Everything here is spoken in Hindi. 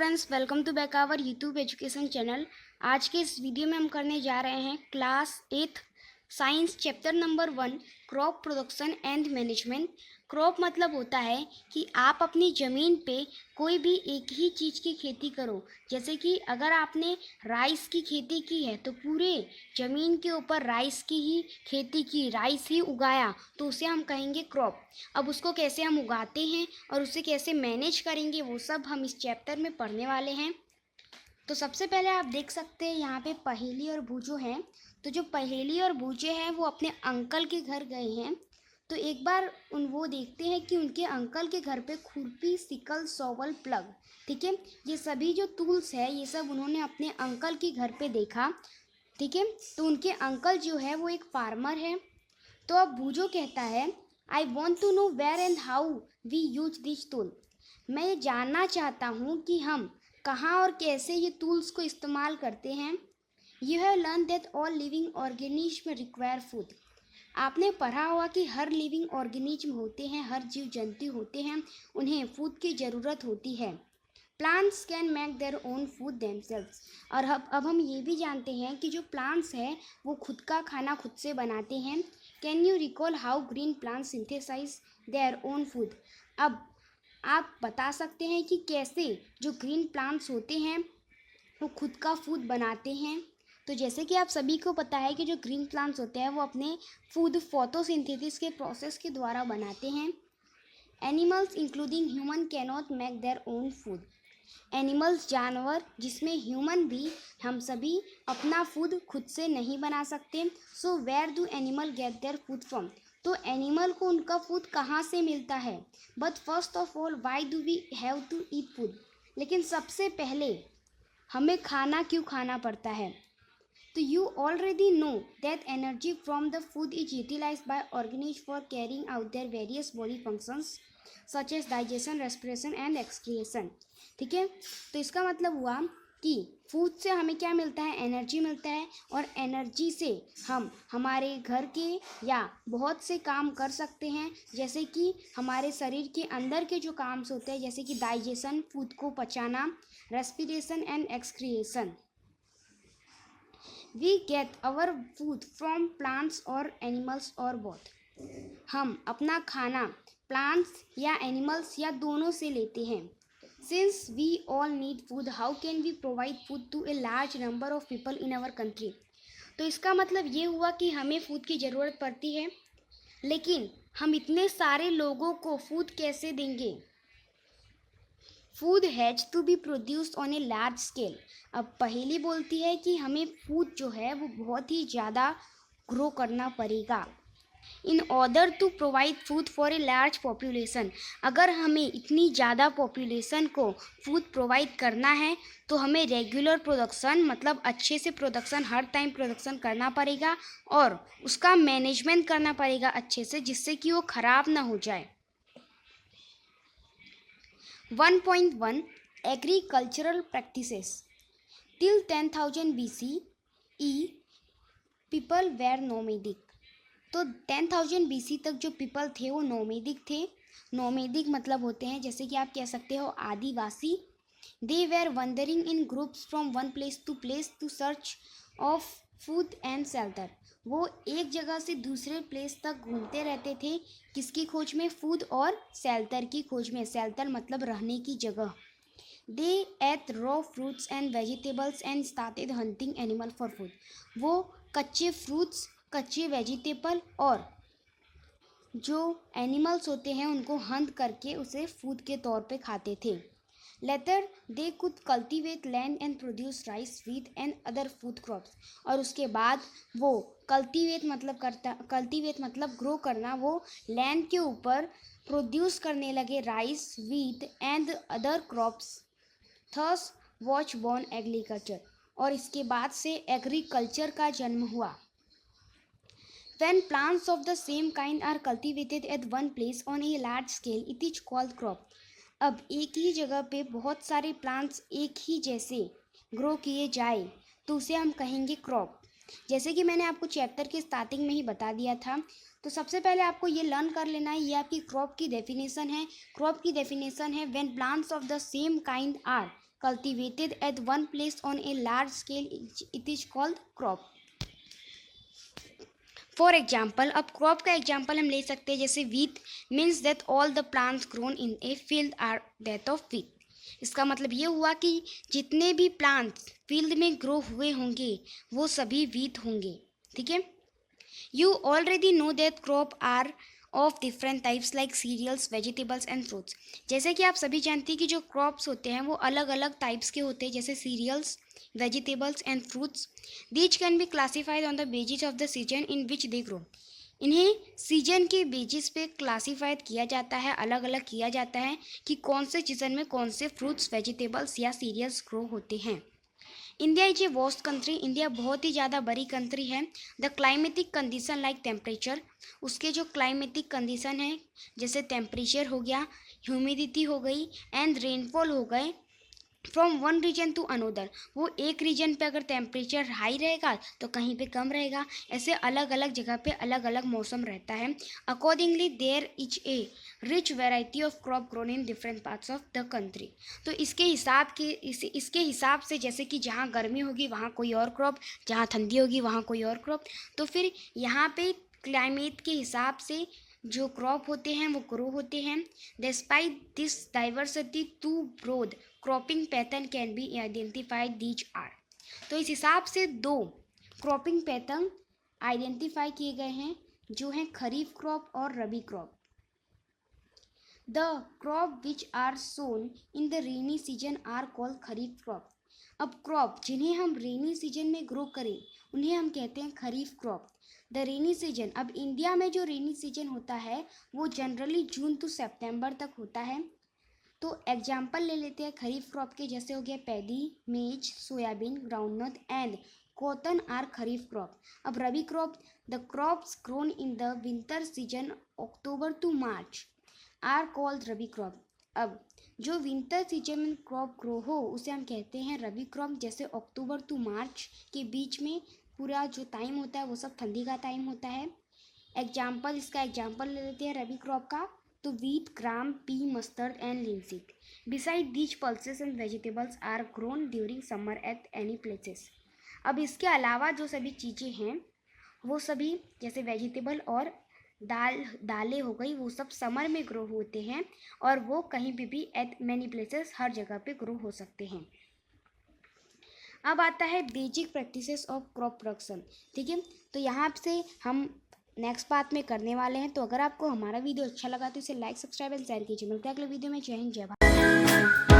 Friends, welcome to back our YouTube education channel. आज के इस वीडियो में हम करने जा रहे हैं class 8 science chapter number 1 crop production and management. Crop मतलब होता है कि आप अपनी ज़मीन पे कोई भी एक ही चीज़ की खेती करो। जैसे कि अगर आपने राइस की खेती की है तो पूरे ज़मीन के ऊपर राइस की ही खेती की, राइस ही उगाया, तो उसे हम कहेंगे क्रॉप। अब उसको कैसे हम उगाते हैं और उसे कैसे मैनेज करेंगे वो सब हम इस चैप्टर में पढ़ने वाले हैं। तो सबसे पहले आप देख सकते हैं यहाँ पे पहेली और भूजो हैं। तो जो पहेली और भूजे हैं वो अपने अंकल के घर गए हैं। तो एक बार वो देखते हैं कि उनके अंकल के घर पे खुरपी, सिकल, शॉवल, प्लग, ठीक है, ये सभी जो टूल्स है ये सब उन्होंने अपने अंकल के घर पे देखा। ठीक है, तो उनके अंकल जो है वो एक फार्मर है। तो अब भूजो कहता है, I want to know where and how we use this tool. मैं ये जानना चाहता हूँ कि हम कहाँ और कैसे ये टूल्स को इस्तेमाल करते हैं। You have learn that all living organism require food. आपने पढ़ा होगा कि हर लिविंग ऑर्गेनिज्म होते हैं, हर जीव जंतु होते हैं, उन्हें फूड की ज़रूरत होती है। Plants can make their own food themselves. और अब हम ये भी जानते हैं कि जो प्लांट्स हैं वो खुद का खाना खुद से बनाते हैं। Can you recall how green plants synthesise their own food. अब आप बता सकते हैं कि कैसे जो ग्रीन प्लांट्स होते हैं वो खुद का फूड बनाते हैं। तो जैसे कि आप सभी को पता है कि जो ग्रीन प्लांट्स होते हैं वो अपने फूड फोटोसिंथेसिस के प्रोसेस के द्वारा बनाते हैं। Animals including human cannot make their own food. Animals जानवर जिसमें ह्यूमन भी, हम सभी अपना फूड खुद से नहीं बना सकते। So where do animal get their food from. तो एनिमल को उनका फूड कहाँ से मिलता है। But first of all why do we have to eat food. लेकिन सबसे पहले हमें खाना क्यों खाना पड़ता है। तो you already know that energy from the food is utilized by organisms for carrying out their various body functions such as digestion, respiration and excretion। ठीक है, तो इसका मतलब हुआ कि फूड से हमें क्या मिलता है, एनर्जी मिलता है, और एनर्जी से हम हमारे घर के या बहुत से काम कर सकते हैं। जैसे कि हमारे शरीर के अंदर के जो काम होते हैं, जैसे कि डाइजेशन, फूड को पचाना, respiration and excretion. We get our food from plants or animals or both। हम अपना खाना प्लांट्स या एनिमल्स या दोनों से लेते हैं। Since we all need food, how can we provide food to a large number of people in our country। तो इसका मतलब ये हुआ कि हमें फूड की ज़रूरत पड़ती है, लेकिन हम इतने सारे लोगों को फूड कैसे देंगे। Food has to be produced on a large scale. अब पहेली बोलती है कि हमें फूड जो है वो बहुत ही ज़्यादा ग्रो करना पड़ेगा। In order to provide food for a large population. अगर हमें इतनी ज़्यादा पॉपुलेशन को फूड प्रोवाइड करना है तो हमें रेगुलर प्रोडक्शन, मतलब अच्छे से प्रोडक्शन, हर टाइम प्रोडक्शन करना पड़ेगा और उसका मैनेजमेंट करना पड़ेगा अच्छे से, जिससे कि वो ख़राब ना हो जाए। 1.1 Agricultural practices। Till 10,000 BCE people were nomadic। तो 10,000 BC तक जो पीपल थे वो नोमेडिक थे। नोमेडिक मतलब होते हैं, जैसे कि आप कह सकते हो, आदिवासी। They were wandering in groups from one place to place to search of food and shelter. वो एक जगह से दूसरे प्लेस तक घूमते रहते थे, किसकी खोज में, फूड और शेल्टर की खोज में। शेल्टर मतलब रहने की जगह। They ate raw fruits and vegetables and started hunting animal for food. वो कच्चे फ्रूट्स, कच्चे वेजिटेबल और जो एनिमल्स होते हैं उनको हंट करके उसे फूड के तौर पे खाते थे। Later they could cultivate land and produce rice, wheat and other food crops. और उसके बाद वो कल्टीवेट मतलब ग्रो करना, वो लैंड के ऊपर प्रोड्यूस करने लगे rice, wheat and other crops. Thus watch born agriculture. और इसके बाद से एग्रीकल्चर का जन्म हुआ। When plants of the same kind are cultivated at one place on a large scale, it is called crop। अब एक ही जगह पे बहुत सारे प्लांट्स एक ही जैसे ग्रो किए जाए तो उसे हम कहेंगे क्रॉप। जैसे कि मैंने आपको चैप्टर के स्टार्टिंग में ही बता दिया था। तो सबसे पहले आपको ये लर्न कर लेना है, ये आपकी क्रॉप की डेफिनेशन है। क्रॉप की डेफिनेशन है when plants of the same kind are cultivated at one place on a large scale, it is called crop. For example, अब क्रॉप का एग्जाम्पल हम ले सकते हैं, जैसे wheat means that all the plants grown in a field are that of wheat. इसका मतलब ये हुआ कि जितने भी प्लांट्स फील्ड में ग्रो हुए होंगे वो सभी वीट होंगे. ठीक है. You already know that crop are of different types like cereals, vegetables and fruits. जैसे कि आप सभी जानते हैं कि जो क्रॉप्स होते हैं वो अलग अलग टाइप्स के होते हैं, जैसे serials, vegetables and fruits. These can be classified on the basis of the season in which they grow. इन्हें सीजन के बेसिस पे क्लासीफाइड किया जाता है, अलग अलग किया जाता है कि कौन से सीजन में कौन से फ्रूट्स, वेजिटेबल्स या सीरियल्स ग्रो होते हैं. India is a vast country. India बहुत ही ज़्यादा बड़ी कंट्री है. The climatic condition like temperature, उसके जो क्लाइमेटिक कंडीशन है जैसे टेम्परेचर हो गया, ह्यूमिडिटी हो गई एंड रेनफॉल हो गए, from one region to another. वो एक रीजन पे अगर टेम्परेचर हाई रहेगा तो कहीं पे कम रहेगा. ऐसे अलग अलग जगह पे अलग अलग मौसम रहता है. Accordingly there is a rich variety of crop grown in different parts of the country. तो इसके हिसाब से जैसे कि जहाँ गर्मी होगी वहाँ कोई और क्रॉप, जहाँ ठंडी होगी वहाँ कोई और क्रॉप. तो फिर यहाँ पे क्लाइमेट के हिसाब से जो क्रॉप होते हैं वो ग्रो होते हैं. Despite this diversity two broad cropping pattern can be identified. These are. तो इस हिसाब से 2 क्रॉपिंग पैटर्न आइडेंटिफाई किए गए हैं जो हैं खरीफ क्रॉप और rabi crop. The crop which are sown in the rainy season are called kharif crop. अब क्रॉप जिन्हें हम रेनी सीजन में ग्रो करें उन्हें हम कहते हैं kharif crop. The rainy season, अब इंडिया में जो रेनी सीजन होता है वो जनरली जून टू सितंबर तक होता है. तो एग्जाम्पल ले लेते हैं खरीफ क्रॉप के, जैसे हो गया paddy, maize, soybean, groundnut and cotton are kharif crop. अब rabi crop, the crops grown in the winter season October to March are called rabi crop. अब जो विंटर सीजन में क्रॉप ग्रो हो उसे हम कहते हैं रबी क्रॉप. जैसे अक्टूबर टू मार्च के बीच में पूरा जो टाइम होता है वो सब ठंडी का टाइम होता है. एग्जाम्पल, इसका एग्जाम्पल ले लेते हैं रबी क्रॉप का. तो wheat, gram, pea, mustard and linseed. Beside these pulses and vegetables are grown during summer at any places. अब इसके अलावा जो सभी चीज़ें हैं वो सभी जैसे वेजिटेबल और दालें हो गई वो सब समर में ग्रो होते हैं और वो कहीं भी एट मैनी प्लेसेस हर जगह पे ग्रो हो सकते हैं. अब आता है basic practices of crop production. ठीक है. तो यहाँ से हम नेक्स्ट पार्ट में करने वाले हैं. तो अगर आपको हमारा वीडियो अच्छा लगा तो इसे लाइक, सब्सक्राइब एंड शेयर कीजिए. मिलते हैं अगले वीडियो में. जय हिंद, जय भारत.